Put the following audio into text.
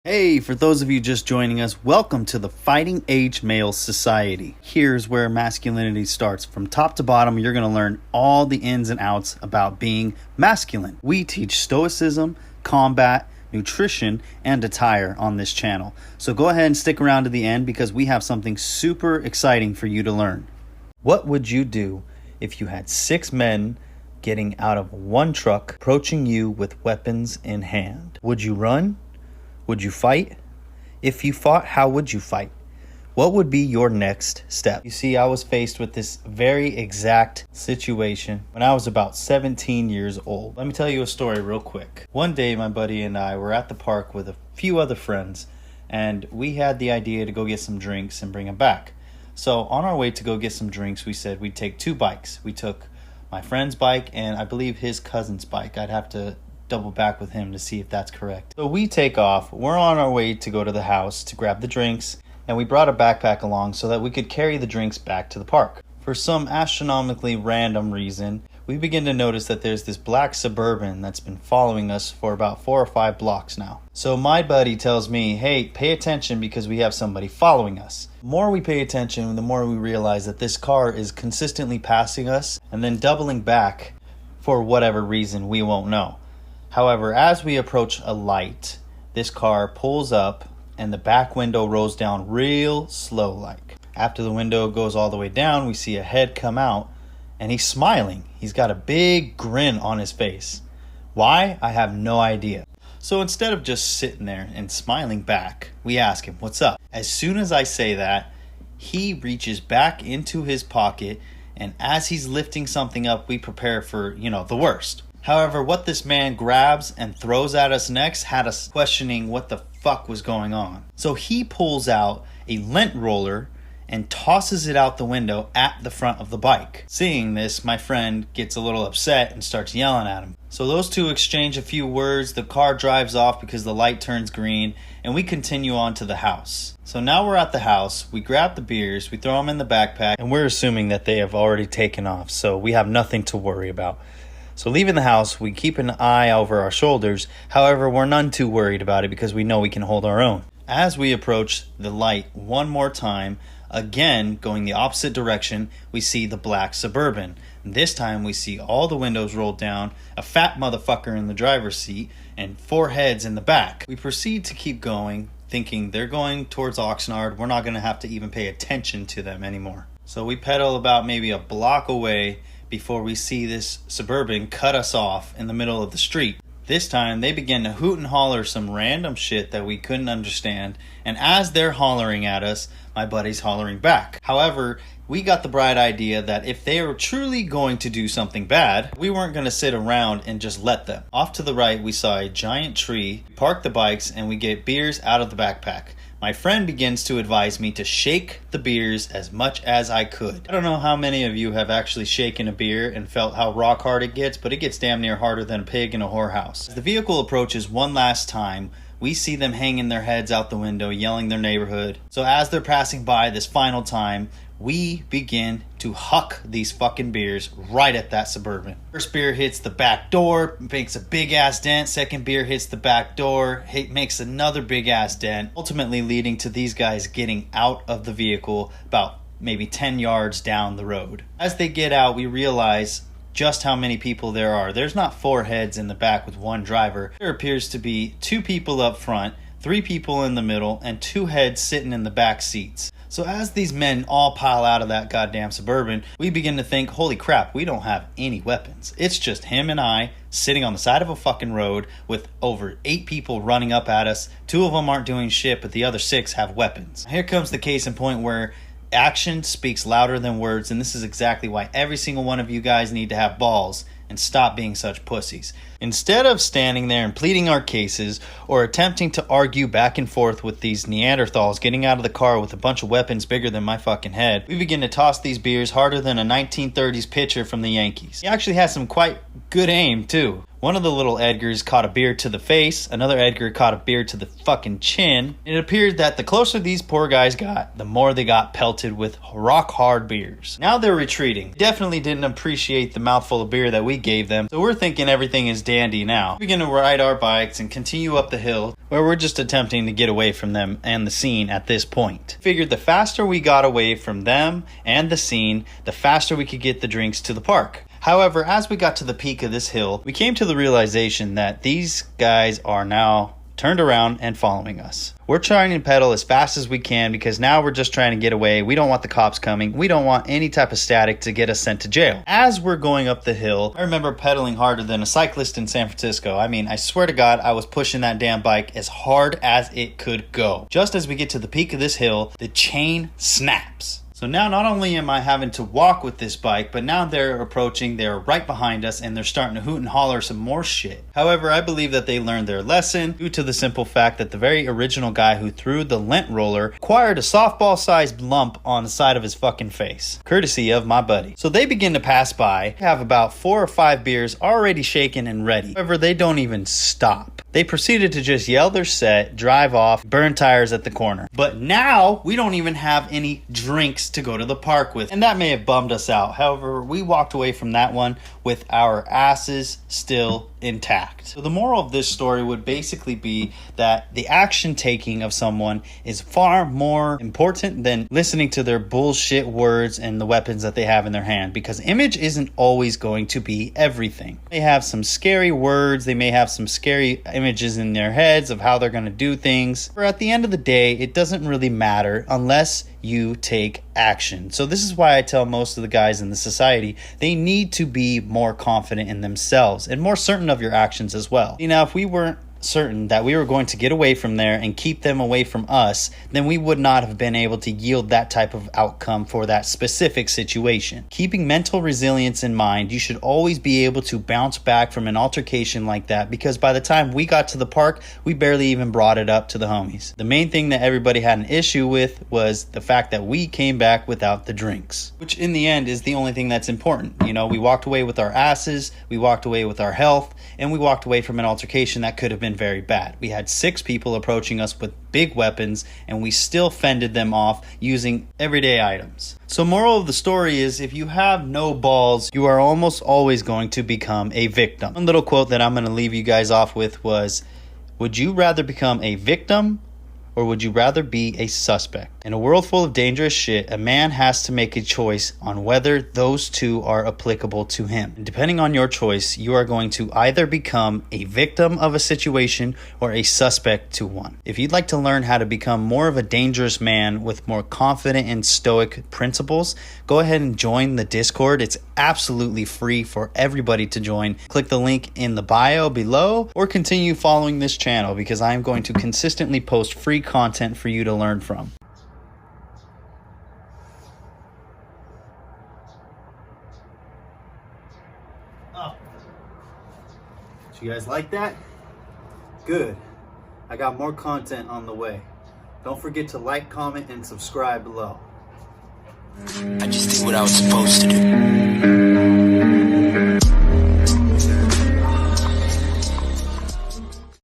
Hey, for those of you just joining us, welcome to the Fighting Age Male Society. Here's where masculinity starts. From top to bottom, you're going to learn all the ins and outs about being masculine. We teach stoicism, combat, nutrition, and attire on this channel. So go ahead and stick around to the end because we have something super exciting for you to learn. What would you do if you had 6 men getting out of one truck approaching you with weapons in hand? Would you run? Would you fight? If you fought, how would you fight? What would be your next step? You see, I was faced with this very exact situation when I was about 17 years old. Let me tell you a story real quick. One day, my buddy and I were at the park with a few other friends, and we had the idea to go get some drinks and bring them back. So on our way to go get some drinks, we said we'd take 2 bikes. We took my friend's bike and I believe his cousin's bike. I'd have to double back with him to see if that's correct. So we take off. We're on our way to go to the house to grab the drinks, and we brought a backpack along so that we could carry the drinks back to the park. For some astronomically random reason, we begin to notice that there's this black Suburban that's been following us for about 4 or 5 blocks now. So my buddy tells me, hey, pay attention because we have somebody following us. The more we pay attention, the more we realize that this car is consistently passing us and then doubling back for whatever reason we won't know. However, as we approach a light, this car pulls up and the back window rolls down real slow like. After the window goes all the way down, we see a head come out and he's smiling. He's got a big grin on his face. Why? I have no idea. So instead of just sitting there and smiling back, we ask him, what's up? As soon as I say that, he reaches back into his pocket, and as he's lifting something up, we prepare for, the worst. However, what this man grabs and throws at us next had us questioning what the fuck was going on. So he pulls out a lint roller and tosses it out the window at the front of the bike. Seeing this, my friend gets a little upset and starts yelling at him. So those two exchange a few words, the car drives off because the light turns green, and we continue on to the house. So now we're at the house, we grab the beers, we throw them in the backpack, and we're assuming that they have already taken off, so we have nothing to worry about. So leaving the house, we keep an eye over our shoulders. However, we're none too worried about it because we know we can hold our own. As we approach the light one more time, again going the opposite direction, we see the black Suburban. And this time we see all the windows rolled down, a fat motherfucker in the driver's seat, and 4 heads in the back. We proceed to keep going, thinking they're going towards Oxnard. We're not going to have to even pay attention to them anymore. So we pedal about maybe a block away before we see this Suburban cut us off in the middle of the street. This time they begin to hoot and holler some random shit that we couldn't understand, and as they're hollering at us, my buddy's hollering back. However, we got the bright idea that if they were truly going to do something bad, we weren't going to sit around and just let them. Off to the right, we saw a giant tree. We park the bikes and we get beers out of the backpack. My friend begins to advise me to shake the beers as much as I could. I don't know how many of you have actually shaken a beer and felt how rock hard it gets, but it gets damn near harder than a pig in a whorehouse. As the vehicle approaches one last time, we see them hanging their heads out the window, yelling their neighborhood. So as they're passing by this final time, we begin to huck these fucking beers right at that Suburban. First beer hits the back door, makes a big ass dent. Second beer hits the back door, makes another big ass dent, ultimately leading to these guys getting out of the vehicle about maybe 10 yards down the road. As they get out, we realize just how many people there are. There's not 4 heads in the back with 1 driver. There appears to be 2 people up front, 3 people in the middle, and 2 heads sitting in the back seats. So as these men all pile out of that goddamn Suburban, we begin to think, holy crap, we don't have any weapons. It's just him and I sitting on the side of a fucking road with over 8 people running up at us. 2 of them aren't doing shit, but the other 6 have weapons. Here comes the case in point where action speaks louder than words, and this is exactly why every single one of you guys need to have balls and stop being such pussies. Instead of standing there and pleading our cases or attempting to argue back and forth with these Neanderthals getting out of the car with a bunch of weapons bigger than my fucking head, we begin to toss these beers harder than a 1930s pitcher from the Yankees. He actually has some quite good aim too. One of the little Edgars caught a beer to the face, another Edgar caught a beer to the fucking chin. It appeared that the closer these poor guys got, the more they got pelted with rock hard beers. Now they're retreating. Definitely didn't appreciate the mouthful of beer that we gave them, so we're thinking everything is dandy now. We begin to ride our bikes and continue up the hill where we're just attempting to get away from them and the scene at this point. Figured the faster we got away from them and the scene, the faster we could get the drinks to the park. However, as we got to the peak of this hill, we came to the realization that these guys are now turned around and following us. We're trying to pedal as fast as we can because now we're just trying to get away. We don't want the cops coming. We don't want any type of static to get us sent to jail. As we're going up the hill, I remember pedaling harder than a cyclist in San Francisco. I mean, I swear to God, I was pushing that damn bike as hard as it could go. Just as we get to the peak of this hill, the chain snaps. So now not only am I having to walk with this bike, but now they're approaching, they're right behind us, and they're starting to hoot and holler some more shit. However, I believe that they learned their lesson due to the simple fact that the very original guy who threw the lint roller acquired a softball-sized lump on the side of his fucking face, courtesy of my buddy. So they begin to pass by, have about 4 or 5 beers already shaken and ready. However, they don't even stop. They proceeded to just yell their set, drive off, burn tires at the corner. But now we don't even have any drinks to go to the park with, and that may have bummed us out. However, we walked away from that one with our asses still intact. So the moral of this story would basically be that the action taking of someone is far more important than listening to their bullshit words and the weapons that they have in their hand, because image isn't always going to be everything. They have some scary words, they may have some scary images in their heads of how they're going to do things, but at the end of the day, it doesn't really matter unless you take action. So this is why I tell most of the guys in the society, they need to be more confident in themselves and more certain of your actions as well. You know, if we weren't certain that we were going to get away from there and keep them away from us, then we would not have been able to yield that type of outcome for that specific situation. Keeping mental resilience in mind, you should always be able to bounce back from an altercation like that, because by the time we got to the park, we barely even brought it up to the homies. The main thing that everybody had an issue with was the fact that we came back without the drinks, which in the end is the only thing that's important. You know, we walked away with our asses, we walked away with our health, and we walked away from an altercation that could have been very bad. We had 6 people approaching us with big weapons, and we still fended them off using everyday items. So moral of the story is, if you have no balls, you are almost always going to become a victim. One little quote that I'm going to leave you guys off with was, would you rather become a victim or would you rather be a suspect? In a world full of dangerous shit, a man has to make a choice on whether those two are applicable to him. And depending on your choice, you are going to either become a victim of a situation or a suspect to one. If you'd like to learn how to become more of a dangerous man with more confident and stoic principles, go ahead and join the Discord. It's absolutely free for everybody to join. Click the link in the bio below or continue following this channel, because I am going to consistently post free content for you to learn from. Oh. Did you guys like that? Good. I got more content on the way. Don't forget to like, comment, and subscribe below. I just did what I was supposed to do.